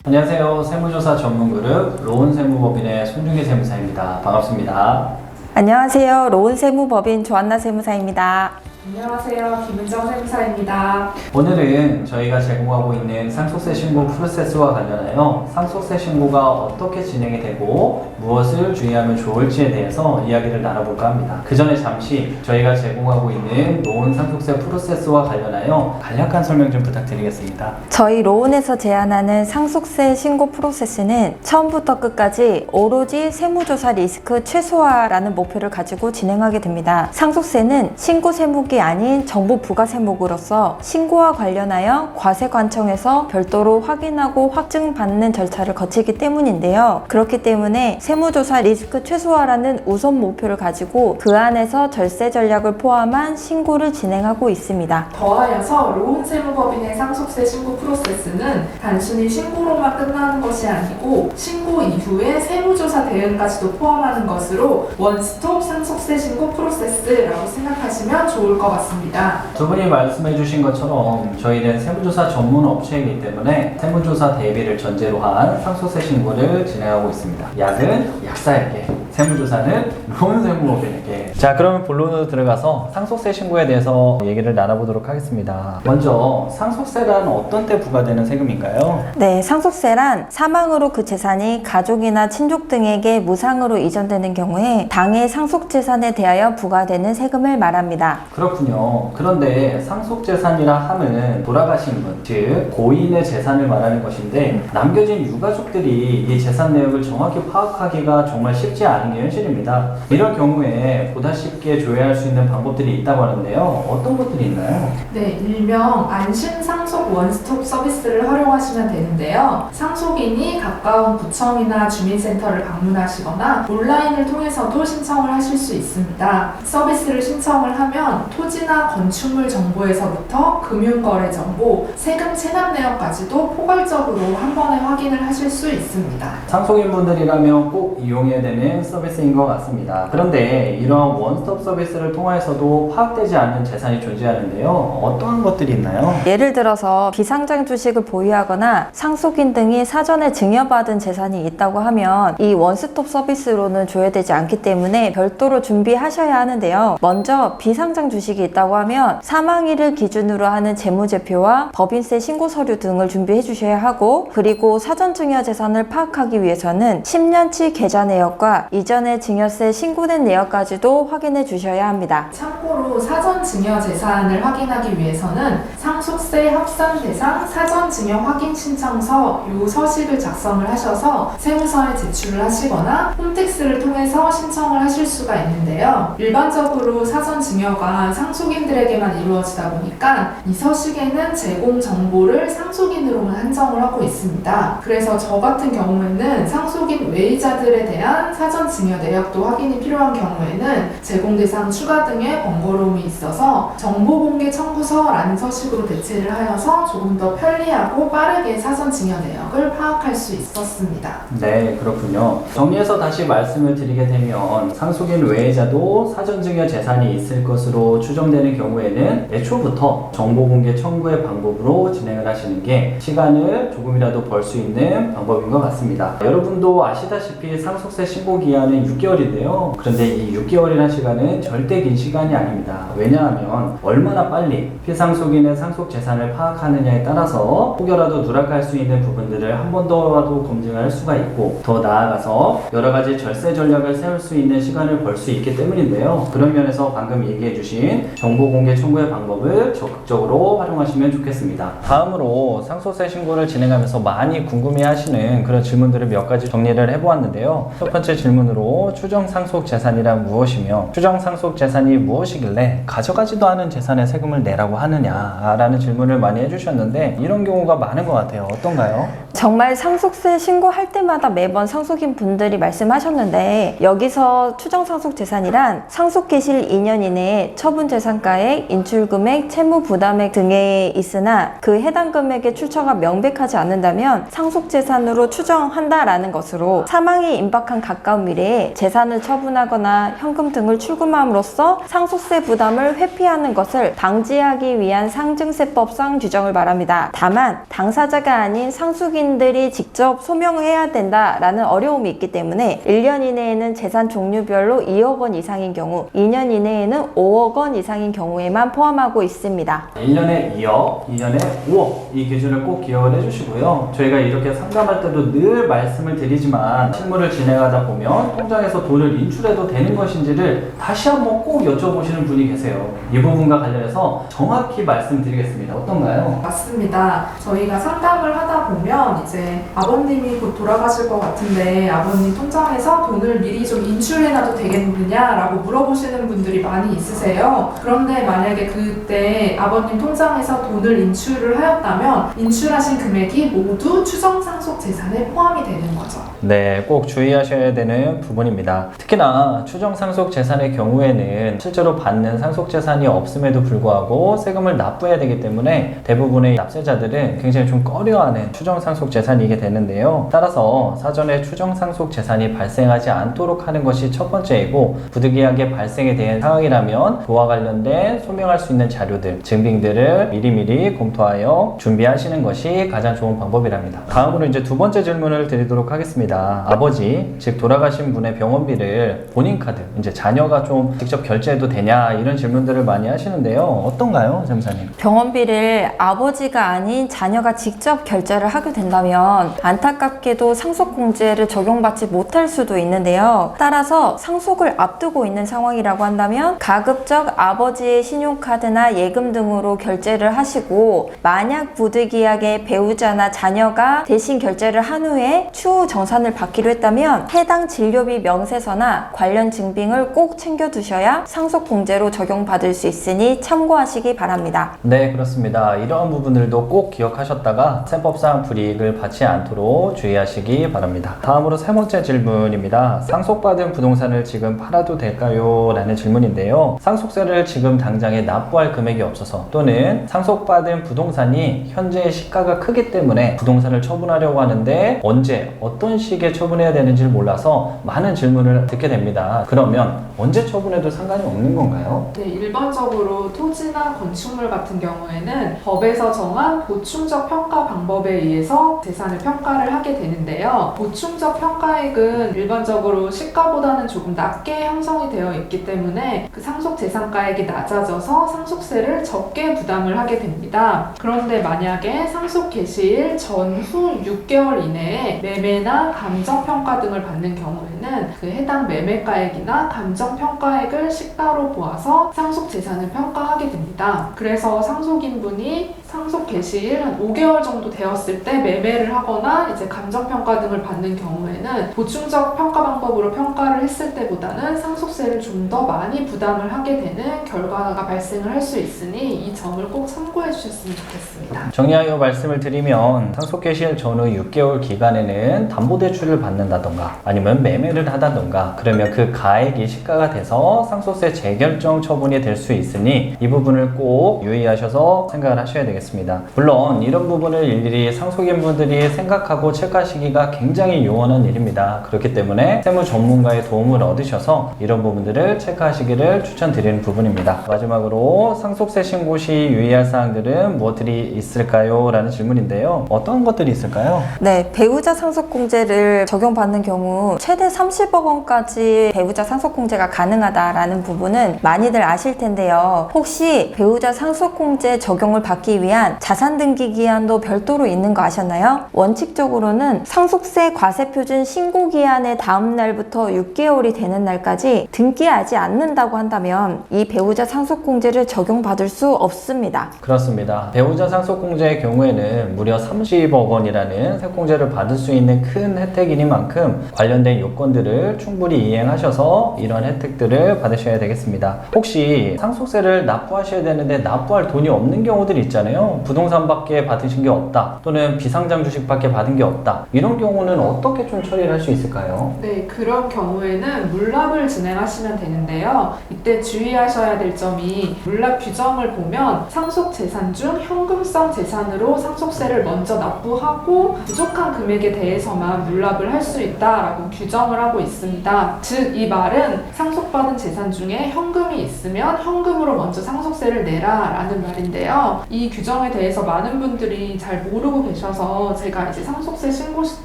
안녕하세요. 세무조사 전문그룹 로운세무법인의 손중기 세무사입니다. 반갑습니다. 안녕하세요. 로운세무법인 조한나 세무사입니다. 안녕하세요. 김은정 세무사입니다. 오늘은 저희가 제공하고 있는 상속세 신고 프로세스와 관련하여 상속세 신고가 어떻게 진행이 되고 무엇을 주의하면 좋을지에 대해서 이야기를 나눠볼까 합니다. 그 전에 잠시 저희가 제공하고 있는 로운 상속세 프로세스와 관련하여 간략한 설명 좀 부탁드리겠습니다. 저희 로운에서 제안하는 상속세 신고 프로세스는 처음부터 끝까지 오로지 세무조사 리스크 최소화라는 목표를 가지고 진행하게 됩니다. 상속세는 신고 세목이 아닌 정보 부과 세목으로서 신고와 관련하여 과세관청에서 별도로 확인하고 확증받는 절차를 거치기 때문인데요. 그렇기 때문에 세무조사 리스크 최소화라는 우선 목표를 가지고 그 안에서 절세 전략을 포함한 신고를 진행하고 있습니다. 더하여서 로운세무법인의 상속세 신고 프로세스는 단순히 신고로만 끝나는 것이 아니고 신고 이후에 세무조사 대응까지도 포함하는 것으로 원스톱 상속세 신고 프로세스라고 생각하시면 좋을 것 같습니다. 두 분이 말씀해 주신 것처럼 저희는 세무조사 전문 업체이기 때문에 세무조사 대비를 전제로 한 상속세 신고를 진행하고 있습니다. 약은 약사에게, 세무조사는 로운세무법인에게. 자, 그러면 본론으로 들어가서 상속세 신고에 대해서 얘기를 나눠보도록 하겠습니다. 먼저 상속세란 어떤 때 부과되는 세금인가요? 네, 상속세란 사망으로 그 재산이 가족이나 친족 등에게 무상으로 이전되는 경우에 당해 상속재산에 대하여 부과되는 세금을 말합니다. 그렇군요. 그런데 상속재산이라 함은 돌아가신 분, 즉 고인의 재산을 말하는 것인데 남겨진 유가족들이 이 재산 내역을 정확히 파악하기가 정말 쉽지 않은 게 현실입니다. 이런 경우에 보다 쉽게 조회할 수 있는 방법들이 있다고 하는데요. 어떤 것들이 있나요? 네, 일명 안심상속 원스톱 서비스를 활용하시면 되는데요. 상속인이 가까운 구청이나 주민센터를 방문하시거나 온라인을 통해서도 신청을 하실 수 있습니다. 서비스를 신청을 하면 토지나 건축물 정보에서부터 금융거래 정보, 세금 체납 내역까지도 포괄적으로 한 번에 확인을 하실 수 있습니다. 상속인분들이라면 꼭 이용해야 되는 서비스인 것 같습니다. 그런데 이런 원스톱 서비스를 통해서도 파악되지 않는 재산이 존재하는데요. 어떠한 것들이 있나요? 예를 들어서 비상장 주식을 보유하거나 상속인 등이 사전에 증여받은 재산이 있다고 하면 이 원스톱 서비스로는 조회되지 않기 때문에 별도로 준비하셔야 하는데요. 먼저 비상장 주식이 있다고 하면 사망일을 기준으로 하는 재무제표와 법인세 신고 서류 등을 준비해 주셔야 하고, 그리고 사전 증여 재산을 파악하기 위해서는 10년치 계좌 내역과 이전에 증여세 신고된 내역까지도 확인해 주셔야 합니다. 참고로 사전 증여 재산을 확인하기 위해서는 상속세 합산 대상 사전 증여 확인 신청서 요 서식을 작성을 하셔서 세무서에 제출을 하시거나 홈택스를 통해서 신청을 하실 수가 있는데요. 일반적으로 사전 증여가 상속인들에게만 이루어지다 보니까 이 서식에는 제공 정보를 상속인으로만 한정을 하고 있습니다. 그래서 저 같은 경우에는 상속인 외의자들에 대한 사전 증여 내역도 확인이 필요한 경우에는 제공 대상 추가 등의 번거로움이 있어서 정보공개 청구서라는 서식으로 대체를 하여서 조금 더 편리하고 빠르게 사전 증여 내역을 파악할 수 있었습니다. 네, 그렇군요. 정리해서 다시 말씀을 드리게 되면 상속인 외의자도 사전 증여 재산이 있을 것으로 추정되는 경우에는 애초부터 정보공개 청구의 방법으로 진행을 하시는 게 시간을 조금이라도 벌 수 있는 방법인 것 같습니다. 여러분도 아시다시피 상속세 신고 기한은 6개월인데요. 그런데 이 6개월이라는 시간은 절대 긴 시간이 아닙니다. 왜냐하면 얼마나 빨리 피상속인의 상속 재산을 파악하느냐에 따라서 혹여라도 누락할 수 있는 부분들을 한 번 더라도 검증할 수가 있고, 더 나아가서 여러 가지 절세 전략을 세울 수 있는 시간을 벌 수 있기 때문인데요. 그런 면에서 방금 얘기해 주신 정보공개 청구의 방법을 적극적으로 활용하시면 좋겠습니다. 다음으로 상속세 신고를 진행하면서 많이 궁금해하시는 그런 질문들을 몇 가지 정리를 해보았는데요. 첫 번째 질문으로 추정 상속 재산이란 무엇이며 추정 상속 재산이 무엇이길래 가져가지도 않은 재산에 세금을 내라고 하느냐라는 질문을 많이 해주셨는데, 이런 경우가 많은 것 같아요. 어떤가요? 정말 상속세 신고할 때마다 매번 상속인 분들이 말씀하셨는데, 여기서 추정 상속 재산이란 상속 개시일 2년 이내에 처분 재산가액, 인출 금액, 채무 부담액 등에 있으나 그 해당 금액의 출처가 명백하지 않는다면 상속 재산으로 추정한다라는 것으로 사망이 임박한 가까운 미래에 재산을 처분하거나 현금 등을 출금함으로써 상속세 부담을 회피하는 것을 방지하기 위한 상증세법상 규정을 말합니다. 다만 당사자가 아닌 상속인들이 직접 소명해야 된다라는 어려움이 있기 때문에 1년 이내에는 재산 종류별로 2억 원 이상인 경우, 2년 이내에는 5억 원 이상인 경우에만 포함하고 있습니다. 1년에 2억, 2년에 5억 이 기준을 꼭 기억을 해주시고요. 저희가 이렇게 상담할 때도 늘 말씀을 드리지만 실무를 진행하다 보면 통장에서 돈을 인출해도 되는 것인지를 다시 한번 꼭 여쭤보시는 분이 계세요. 이 부분과 관련해서 정확히 말씀드리겠습니다. 어떤가요? 맞습니다. 저희가 상담을 하다 보면 이제 아버님이 곧 돌아가실 것 같은데 아버님 통장에서 돈을 미리 좀 인출해놔도 되겠느냐라고 물어보시는 분들이 많이 있으세요. 그런데 만약에 그때 아버님 통장에서 돈을 인출을 하였다면 인출하신 금액이 모두 추정상속재산에 포함이 되는 거죠. 네, 꼭 주의하셔야 되는 부분입니다. 특히나 추정상속재산의 경우에는 실제로 받는 상속재산이 없음에도 불구하고 세금을 납부해야 되기 때문에 대부분의 납세자들은 굉장히 좀 꺼려하는 추정상속재산이게 되는데요. 따라서 사전에 추정상속재산이 발생하지 않도록 하는 것이 첫 번째이고, 부득이하게 발생에 대한 상황이라면 그와 관련된 소명할 수 있는 자료들, 증빙들을 미리미리 검토하여 준비하시는 것이 가장 좋은 방법이랍니다. 다음으로 이제 두 번째 질문을 드리도록 하겠습니다. 아버지, 즉 돌아가신 분의 병원비를 본인 카드, 이제 자녀가 좀 직접 결제해도 되냐 이런 질문들을 많이 하시는데요. 어떤가요, 점사님? 병원비를 아버지가 아닌 자녀가 직접 결제를 하게 된다면 안타깝게도 상속공제를 적용받지 못할 수도 있는데요. 따라서 상속을 앞두고 있는 상황이라고 한다면 가급적 아버지의 신용카드나 예금 등으로 결제를 하시고, 만약 부득이하게 배우자나 자녀가 대신 결제를 한 후에 추후 정산을 받기로 했다면 해당 진료비 명세서나 관련 증빙을 꼭 챙겨두셔야 상속공제로 적용받을 수 있으니 참고하시기 바랍니다. 네, 그렇습니다. 이러한 부분들도 꼭 기억하셨다가 세법상 불이익을 받지 않도록 주의하시기 바랍니다. 다음으로 세 번째 질문입니다. 상속받은 부동산을 지금 팔아도 될까요? 라는 질문인데요. 상속세를 지금 당장에 납부할 금액이 없어서, 또는 상속받은 부동산이 현재 시가가 크기 때문에 부동산을 처분하려고 하는데 언제 어떤 시기에 처분해야 되는지를 몰라서 많은 질문을 듣게 됩니다. 그러면 언제 처분해도 상관이 없는 건가요? 네, 일반적으로 토지나 건축물 같은 경우에는 법에서 정한 보충적 평가 방법에 의해서 재산을 평가를 하게 되는데요. 보충적 평가액은 일반적으로 시가보다는 조금 낮게 형성이 되어 있기 때문에 그 상속재산가액이 낮아져서 상속세를 적게 부담을 하게 됩니다. 그런데 만약에 상속 개시일 전후 6개월 이내에 매매나 감정평가 등을 받는 경우에는 그 해당 매매가액이나 감정평가액을 시가로 보아서 상속재산을 평가하게 됩니다. 그래서 상속인분이 상속 개시일 한 5개월 정도 되었을 때 매매를 하거나 이제 감정평가 등을 받는 경우에는 보충적 평가 방법으로 평가를 했을 때보다는 상속세를 좀 더 많이 부담을 하게 되는 결과가 발생을 할 수 있으니 이 점을 꼭 참고해 주셨으면 좋겠습니다. 정리하여 말씀을 드리면 상속 개시일 전후 6개월 기간에는 담보대출을 받는다던가 아니면 매매를 하다던가, 그러면 그 가액이 시가가 돼서 상속세 재결정 처분이 될 수 있으니 이 부분을 꼭 유의하셔서 생각을 하셔야 되겠습니다. 물론 이런 부분을 일일이 상속인분들이 생각하고 체크하시기가 굉장히 요원한 일입니다. 그렇기 때문에 세무 전문가의 도움을 얻으셔서 이런 부분들을 체크하시기를 추천드리는 부분입니다. 마지막으로 상속세 신고 시 유의할 사항들은 무엇들이 있을까요? 라는 질문인데요. 어떤 것들이 있을까요? 네, 배우자 상속공제를 적용받는 경우 최대 30억 원까지 배우자 상속공제가 가능하다라는 부분은 많이들 아실 텐데요. 혹시 배우자 상속공제 적용을 받기 위한 자산등기기한도 별도로 있는 거 아셨나요? 원칙적으로는 상속세 과세표준 신고기한의 다음 날부터 6개월이 되는 날까지 등기하지 않는다고 한다면 이 배우자 상속공제를 적용받을 수 없습니다. 그렇습니다. 배우자 상속공제의 경우에는 무려 30억 원이라는 세공제를 받을 수 있는 큰 혜택이니만큼 관련된 요건들을 충분히 이행하셔서 이런 혜택들을 받으셔야 되겠습니다. 혹시 상속세를 납부하셔야 되는데 납부할 돈이 없는 경우들이 있잖아요. 부동산밖에 받으신 게 없다, 또는 비상장 주식밖에 받은 게 없다, 이런 경우는 어떻게 좀 처리를 할 수 있을까요? 네, 그런 경우에는 물납을 진행하시면 되는데요. 이때 주의하셔야 될 점이, 물납 규정을 보면 상속재산 중 현금성 재산으로 상속세를 먼저 납부하고 부족한 금액에 대해서만 물납을 할 수 있다라고 규정을 하고 있습니다. 즉, 이 말은 상속받은 재산 중에 현금이 있으면 현금으로 먼저 상속세를 내라 라는 말인데요. 이 규정에 대해서 많은 분들이 잘 모르고 계셔서 제가 이제 상속세 신고시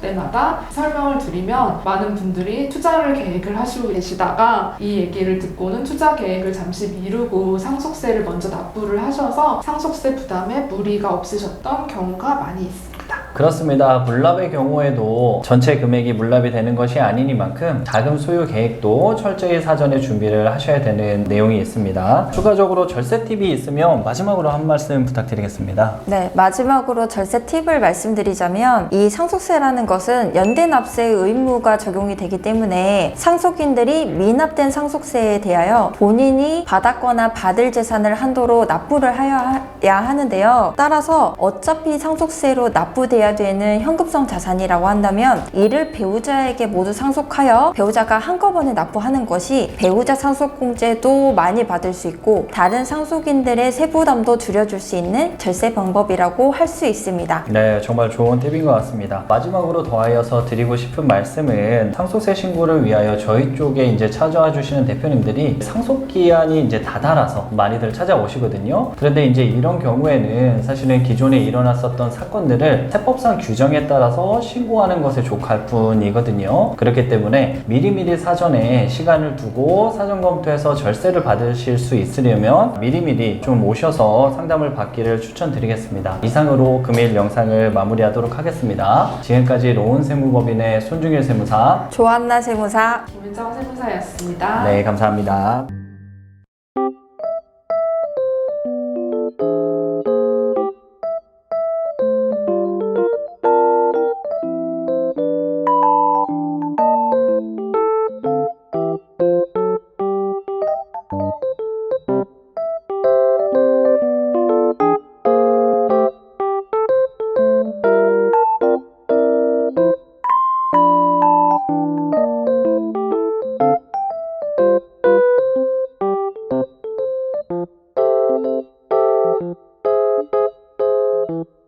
때마다 설명을 드리면 많은 분들이 투자를 계획을 하시고 계시다가 이 얘기를 듣고는 투자 계획을 잠시 미루고 상속세를 먼저 납부를 하셔서 상속세 부담에 무리가 없으셨던 경우가 많이 있습니다. 그렇습니다. 물납의 경우에도 전체 금액이 물납이 되는 것이 아니니만큼 자금 소유 계획도 철저히 사전에 준비를 하셔야 되는 내용이 있습니다. 추가적으로 절세 팁이 있으면 마지막으로 한 말씀 부탁드리겠습니다. 네, 마지막으로 절세 팁을 말씀드리자면 이 상속세라는 것은 연대 납세 의무가 적용이 되기 때문에 상속인들이 미납된 상속세에 대하여 본인이 받았거나 받을 재산을 한도로 납부를 하여야 하는데요. 따라서 어차피 상속세로 납부돼야 되는 현금성 자산이라고 한다면 이를 배우자에게 모두 상속하여 배우자가 한꺼번에 납부하는 것이 배우자 상속공제도 많이 받을 수 있고 다른 상속인들의 세부담도 줄여줄 수 있는 절세 방법이라고 할 수 있습니다. 네, 정말 좋은 팁인 것 같습니다. 마지막으로 더하여서 드리고 싶은 말씀은 상속세 신고를 위하여 저희 쪽에 이제 찾아와 주시는 대표님들이 상속기한이 이제 다다라서 많이들 찾아오시거든요. 그런데 이제 이런 경우에는 사실은 기존에 일어났었던 사건들을 세법상 규정에 따라서 신고하는 것에 족할 뿐이거든요. 그렇기 때문에 미리미리 사전에 시간을 두고 사전 검토해서 절세를 받으실 수 있으려면 미리미리 좀 오셔서 상담을 받기를 추천드리겠습니다. 이상으로 금일 영상을 마무리하도록 하겠습니다. 지금까지 로운 세무법인의 손중일 세무사, 조한나 세무사, 김은정 세무사였습니다. 네, 감사합니다. Thank you.